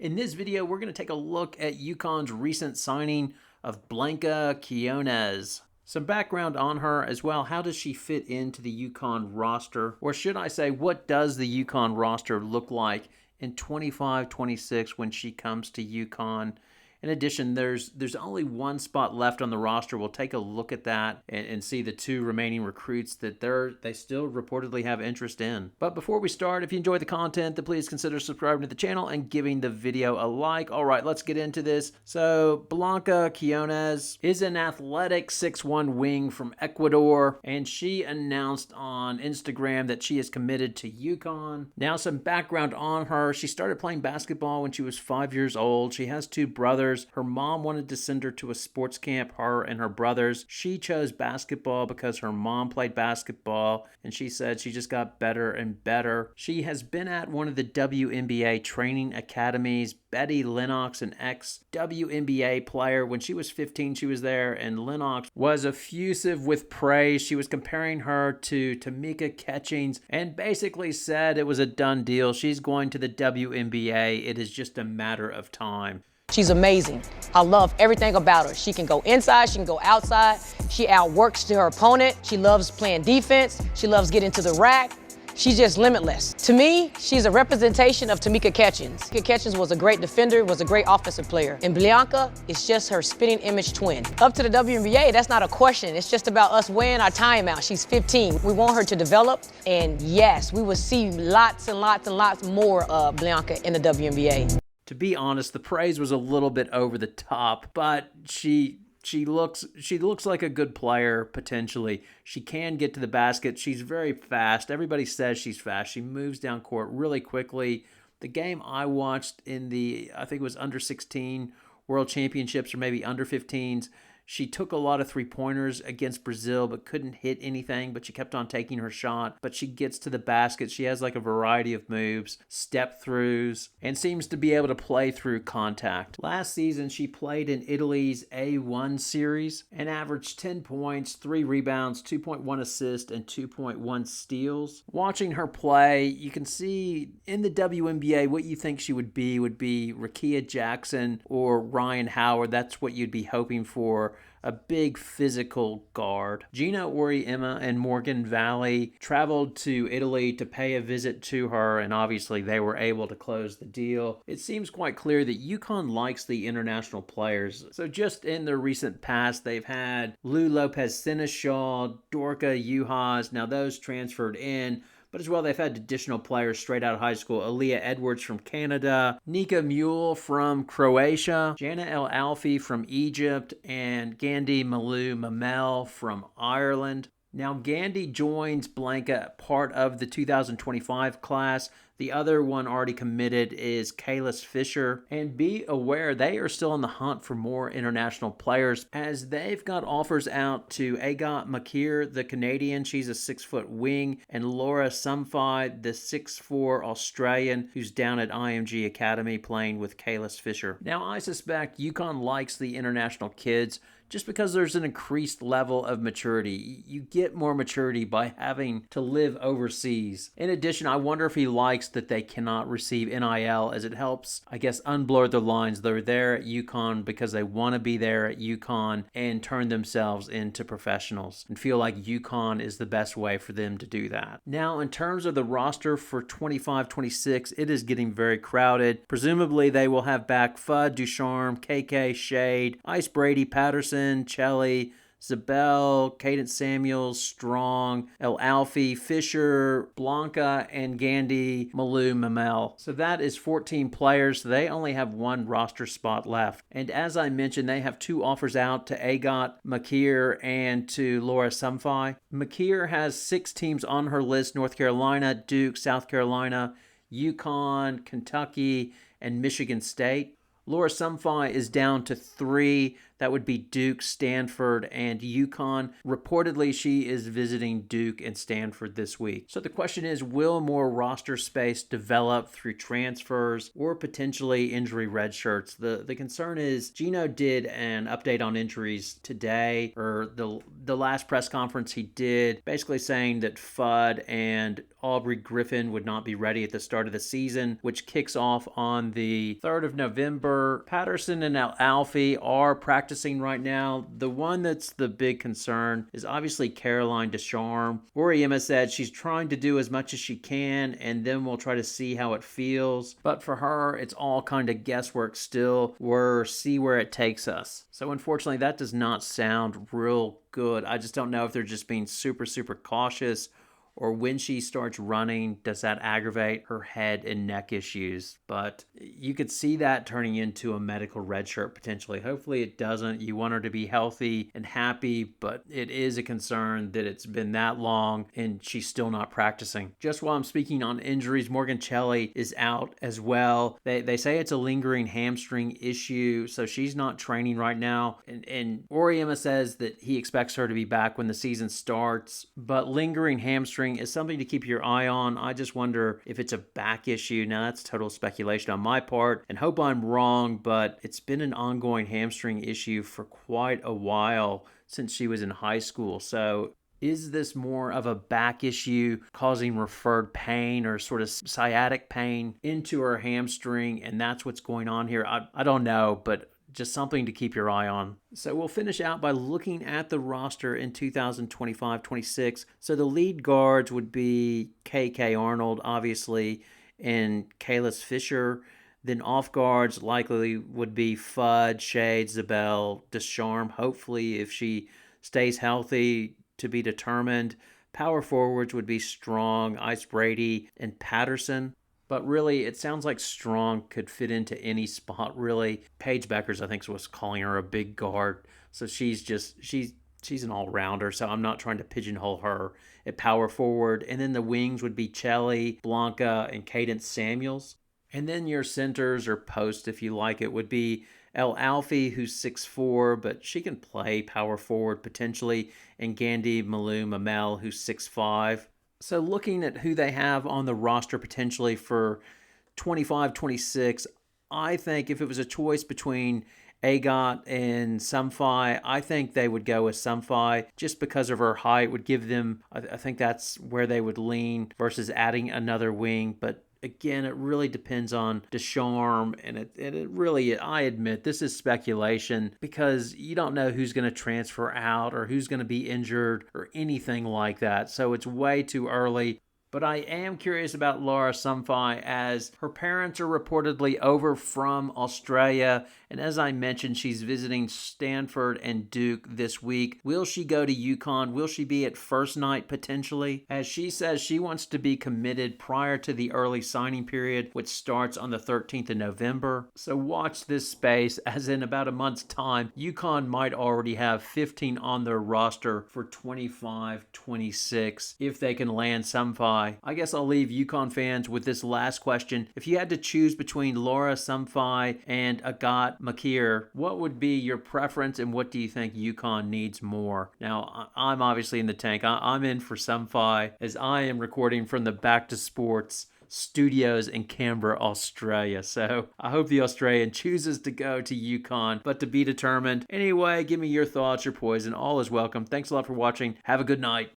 In this video, we're going to take a look at UConn's recent signing of Blanca Quiñonez. Some background on her as well. How does she fit into the UConn roster? Or should I say, what does the UConn roster look like in 25-26 when she comes to UConn? In addition, there's only one spot left on the roster. We'll take a look at that and see the two remaining recruits that they still reportedly have interest in. But before we start, if you enjoy the content, then please consider subscribing to the channel and giving the video a like. All right, let's get into this. So Blanca Quiñonez is an athletic 6'1" wing from Ecuador, and she announced on Instagram that she is committed to UConn. Now, some background on her. She started playing basketball when she was 5 years old. She has two brothers. Her mom wanted to send her to a sports camp, her and her brothers. She chose basketball because her mom played basketball, and she said she just got better and better. She has been at one of the WNBA training academies. Betty Lennox, an ex-WNBA player, when she was 15, she was there, and Lennox was effusive with praise. She was comparing her to Tamika Catchings and basically said it was a done deal. She's going to the WNBA. It is just a matter of time. She's amazing. I love everything about her. She can go inside, she can go outside. She outworks to her opponent. She loves playing defense. She loves getting to the rack. She's just limitless. To me, she's a representation of Tamika Catchings. Tamika Catchings was a great defender, was a great offensive player. And Blanca is just her spitting image twin. Up to the WNBA, that's not a question. It's just about us weighing our time out. She's 15. We want her to develop, and yes, we will see lots and lots and lots more of Blanca in the WNBA. To be honest, the praise was a little bit over the top, but she looks like a good player potentially. She can get to the basket. She's very fast. Everybody says she's fast. She moves down court really quickly. The game I watched in the, I think it was under 16 World Championships or maybe under 15s, she took a lot of three-pointers against Brazil but couldn't hit anything, but she kept on taking her shot. But she gets to the basket. She has like a variety of moves, step-throughs, and seems to be able to play through contact. Last season, she played in Italy's A1 series and averaged 10 points, 3 rebounds, 2.1 assists, and 2.1 steals. Watching her play, you can see in the WNBA what you think she would be Rickea Jackson or Ryan Howard. That's what you'd be hoping for. A big physical guard. Gina Auriemma and Morgan Valley traveled to Italy to pay a visit to her, and obviously they were able to close the deal. It seems quite clear that UConn likes the international players. So just in the recent past, they've had Lou Lopez-Seneschal, Dorka Juhas. Now those transferred in. But as well, they've had additional players straight out of high school. Aaliyah Edwards from Canada, Nika Mule from Croatia, Jana El Alfi from Egypt, and Gandhi Malou Mamel from Ireland. Now, Gandhi joins Blanca, part of the 2025 class. The other one already committed is Kalis Fisher. And be aware, they are still on the hunt for more international players as they've got offers out to Agot Makeer, the Canadian. She's a 6-foot wing. And Lara Somfai, the 6'4" Australian, who's down at IMG Academy playing with Kalis Fisher. Now, I suspect UConn likes the international kids just because there's an increased level of maturity. You get more maturity by having to live overseas. In addition, I wonder if he likes that they cannot receive NIL, as it helps, I guess, unblur the lines. They're there at UConn because they want to be there at UConn and turn themselves into professionals and feel like UConn is the best way for them to do that. Now, in terms of the roster for 25-26, it is getting very crowded. Presumably, they will have back Fudd, Ducharme, KK, Shade, Ice Brady, Patterson, Chelly, Zabel, Cadence Samuels, Strong, El Alfi, Fisher, Blanca, and Gandhi Malou Mamel. So that is 14 players. They only have one roster spot left. And as I mentioned, they have 2 offers out to Agot Makeer and to Lara Somfai. Makeer has 6 teams on her list: North Carolina, Duke, South Carolina, UConn, Kentucky, and Michigan State. Lara Somfai is down to 3. That would be Duke, Stanford, and UConn. Reportedly, she is visiting Duke and Stanford this week. So the question is, will more roster space develop through transfers or potentially injury redshirts? The concern is Gino did an update on injuries today, or the last press conference he did, basically saying that Fudd and Aubrey Griffin would not be ready at the start of the season, which kicks off on the 3rd of November. Patterson and Alfie are practicing right now. The one that's the big concern is obviously Caroline Ducharme. Oriema said she's trying to do as much as she can, and then we'll try to see how it feels. But for her, it's all kind of guesswork still. We'll see where it takes us. So unfortunately, that does not sound real good. I just don't know if they're just being super, super cautious, or when she starts running, does that aggravate her head and neck issues? But you could see that turning into a medical red shirt potentially. Hopefully it doesn't. You want her to be healthy and happy, but it is a concern that it's been that long and she's still not practicing. Just while I'm speaking on injuries, Morgan Shelley is out as well. They say it's a lingering hamstring issue, so she's not training right now. And Oriema says that he expects her to be back when the season starts, but lingering hamstring is something to keep your eye on. I just wonder if it's a back issue. Now, that's total speculation on my part, and hope I'm wrong, but it's been an ongoing hamstring issue for quite a while since she was in high school. So is this more of a back issue causing referred pain or sort of sciatic pain into her hamstring, and that's what's going on here? I don't know, but just something to keep your eye on. So we'll finish out by looking at the roster in 2025-26. So the lead guards would be KK Arnold, obviously, and Kalis Fisher. Then off guards likely would be Fudd, Shade, Zabel, Ducharme, hopefully if she stays healthy, to be determined. Power forwards would be Strong, Ice Brady, and Patterson. But really, it sounds like Strong could fit into any spot, really. Paige Beckers, I think, was calling her a big guard. So she's an all-rounder, so I'm not trying to pigeonhole her at power forward. And then the wings would be Chelly, Blanca, and Cadence Samuels. And then your centers, or post if you like it, would be El Alfie, who's 6'4", but she can play power forward potentially, and Gandhi Malou Mamel, who's 6'5". So looking at who they have on the roster potentially for 25-26, I think if it was a choice between Agot and Somfai, I think they would go with Somfai just because of her height would give them, I think that's where they would lean versus adding another wing. But again, it really depends on Ducharme, and it really, I admit, this is speculation because you don't know who's going to transfer out or who's going to be injured or anything like that. So it's way too early. But I am curious about Lara Somfai, as her parents are reportedly over from Australia. And as I mentioned, she's visiting Stanford and Duke this week. Will she go to UConn? Will she be at first night potentially? As she says, she wants to be committed prior to the early signing period, which starts on the 13th of November. So watch this space, as in about a month's time, UConn might already have 15 on their roster for 25-26 if they can land Somfai. I guess I'll leave UConn fans with this last question. If you had to choose between Lara Somfai and Agot Makeer, what would be your preference, and what do you think UConn needs more? Now, I'm obviously in the tank. I'm in for Somfai, as I am recording from the Back to Sports studios in Canberra, Australia. So I hope the Australian chooses to go to UConn, but to be determined. Anyway, give me your thoughts, your poison. All is welcome. Thanks a lot for watching. Have a good night.